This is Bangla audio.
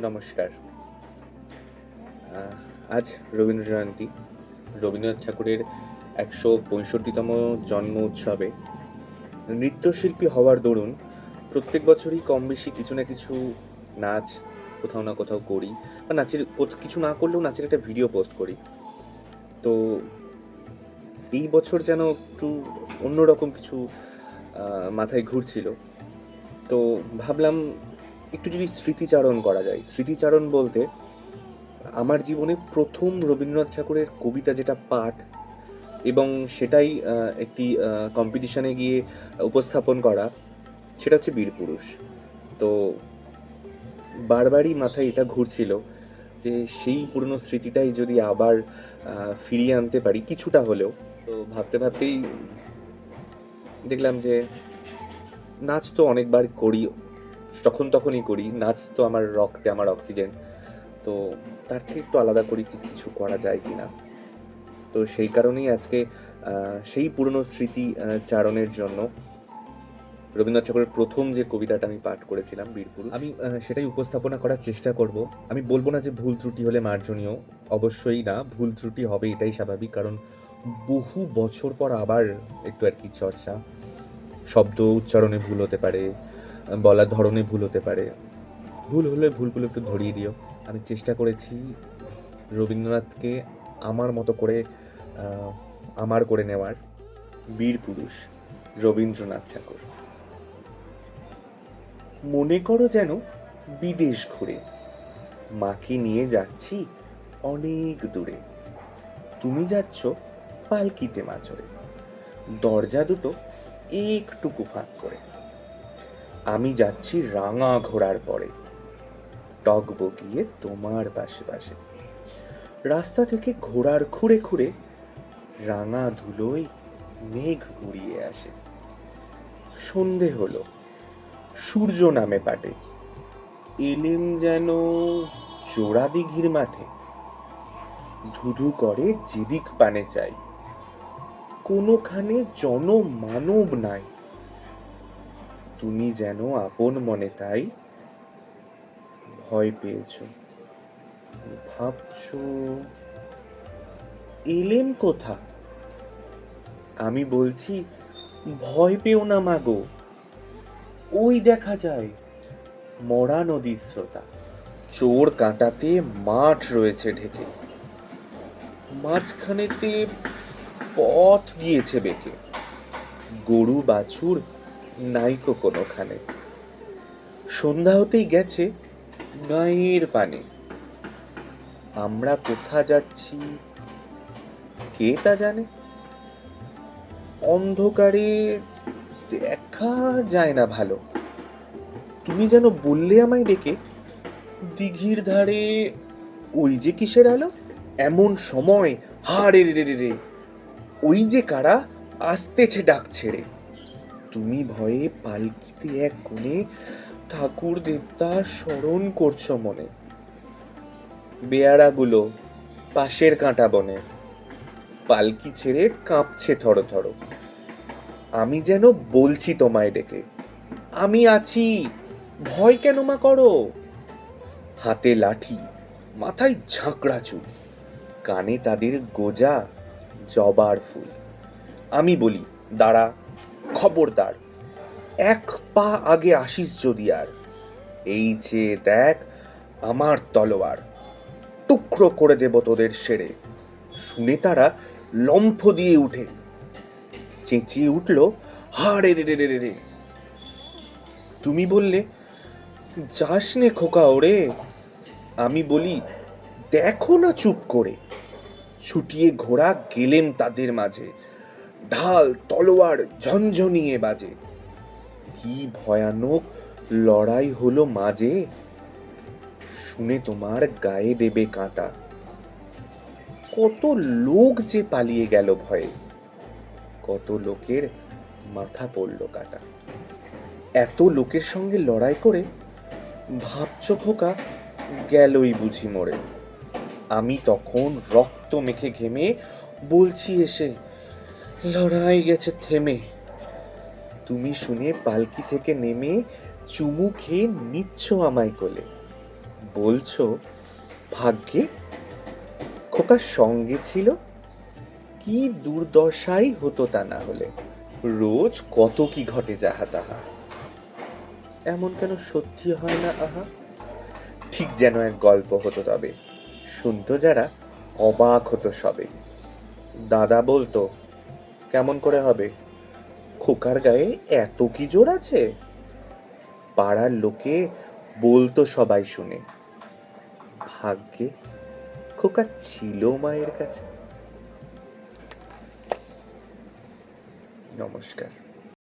নমস্কার। আজ রবীন্দ্র জয়ন্তী। রবীন্দ্রনাথ ঠাকুরের ১৬৫তম জন্ম উৎসবে নৃত্যশিল্পী হওয়ার দরুন প্রত্যেক বছরই কম বেশি কিছু না কিছু নাচ কোথাও না কোথাও করি বা নাচের কিছু না করলেও নাচের একটা ভিডিও পোস্ট করি। তো এই বছর যেন একটু অন্যরকম কিছু মাথায় ঘুরছিল। তো ভাবলাম একটু যদি স্মৃতিচারণ করা যায়। স্মৃতিচারণ বলতে আমার জীবনে ১ম রবীন্দ্রনাথ ঠাকুরের কবিতা যেটা পাঠ এবং সেটাই একটি কম্পিটিশনে গিয়ে উপস্থাপন করা, সেটা হচ্ছে 'বীরপুরুষ'। তো বারবারই মাথায় এটা ঘুরছিল যে সেই পুরনো স্মৃতিটাই যদি আবার ফিরিয়ে আনতে পারি কিছুটা হলেও। তো ভাবতে ভাবতেই দেখলাম যে নাচ তো অনেকবার করি, যখন তখনই করি। নাচ তো আমার রক্তে, আমার অক্সিজেন। তো তার থেকে একটু আলাদা করে কিছু করা যায় কিনা। তো সেই কারণেই আজকে সেই পুরনো স্মৃতি চারণের জন্য রবীন্দ্রনাথ ঠাকুরের ১ম যে কবিতাটা আমি পাঠ করেছিলাম 'বীরপুরুষ', আমি সেটাই উপস্থাপনা করার চেষ্টা করব। আমি বলব না যে ভুল ত্রুটি হলে মার্জনীয়, অবশ্যই না। ভুল ত্রুটি হবে, এটাই স্বাভাবিক। কারণ বহু বছর পর আবার একটু আর কি চর্চা। শব্দ উচ্চারণে ভুল হতে পারে, বলার ধরনে ভুল হতে পারে। ভুল হলে ভুলগুলো একটু ধরিয়ে দিও। আমি চেষ্টা করেছি রবীন্দ্রনাথকে আমার মতো করে আমার করে নেওয়ার। 'বীরপুরুষ' রবীন্দ্রনাথ ঠাকুর। মনে করো যেন বিদেশ ঘুরে মাকে নিয়ে যাচ্ছি অনেক দূরে। তুমি যাচ্ছ পালকিতে মাচড়ে, দরজা দুটো একটুকু ফাঁক করে। আমি যাচ্ছি রাঙা ঘোড়ার পরে, টগবগিয়ে তোমার পাশে পাশে। রাস্তা থেকে ঘোড়ার খুঁড়ে খুঁড়ে রাঙা ধুলোয় মেঘ ঘুরিয়ে আসে। সন্ধে হলো, সূর্য নামে পাটে, এলেম যেন জোড়া দিঘির মাঠে। ধুধু করে যেদিক পানে চাই, কোনোখানে জনমানব নাই। তুমি যেন আপন মনে তাই ভয় পেয়েছ, ভাবছ এলেম কোথা। আমি বলছি ভয় পেও না মাগো, ওই দেখা যায় মরা নদীর স্রোতা। চোর কাঁটাতে মাঠ রয়েছে ঢেকে, মাঝখানেতে পথ গিয়েছে বেঁকে। গরু বাছুর নাইকো কোনোখানে, সন্ধ্যা হতেই গেছে গাঁয়ের পানে। আমরা কোথা যাচ্ছি কে তা জানে। অন্ধকারে দেখা যায় না ভালো। তুমি যেন বললে আমায় ডেকে, দিঘির ধারে ওই যে কিসের আলো। এমন সময় হারে রে রে রে, ওই যে কারা আসতেছে ডাক ছেড়ে। তুমি ভয়ে পালকিতে এক কোণে ঠাকুর দেবতা স্মরণ করছো মনে। বেয়ারাগুলো পাশের কাঁটা বনে, পালকি ছেড়ে কাঁপছে থরো থরো। আমি যেন বলছি তোমায় ডেকে, আমি আছি, ভয় কেন মা করো। হাতে লাঠি, মাথায় ঝাঁকড়া চুল, কানে তাদের গোজা জবার ফুল। আমি বলি দাঁড়া, খবরদার, এক পা আগে আসিস যদি আর। এই যে দেখ আমার তলোয়ার, টুকরো করে দেব তোদের সেরে। শুনে তারা লম্ফ দিয়ে উঠে, চেঁচিয়ে উঠল হারে রে রে রে রে। তুমি বললে যাস নে খোকা ওরে। আমি বলি দেখো না চুপ করে। ছুটিয়ে ঘোড়া গেলেম তাদের মাঝে, ঢাল তলোয়ার ঝনঝনিয়ে বাজে। কি ভয়ানক লড়াই হলো মাঝে, শুনে তোমার গায়ে দেবে কাঁটা। কত লোক যে পালিয়ে গেল ভয়ে, কত লোকের মাথা পড়ল কাটা। এত লোকের সঙ্গে লড়াই করে ভাবছো খোকা গেলই বুঝি মরে। আমি তখন রক্ত মেখে ঘেমে বলছি এসে, লড়াই গেছে থেমে। তুমি শুনে পালকি থেকে নেমে চুমু খেয়ে নিচ্ছ আমায় কোলে। বলছো ভাগ্যে খোকার সঙ্গে ছিল? কি দুর্দশাই হতো তা না হলে। রোজ কত কি ঘটে যাহা তাহা। এমন কেন সত্যি হয় না আহা? ঠিক যেন এক গল্প হতো তবে, শুনতো যারা অবাক হতো সবে। দাদা বলতো, কেমন করে হবে? খোকার গায়ে এত কি জোর আছে? পাড়ার লোকে বলতো সবাই শুনে, ভাগ্যে খোকা ছিল মায়ের কাছে। নমস্কার।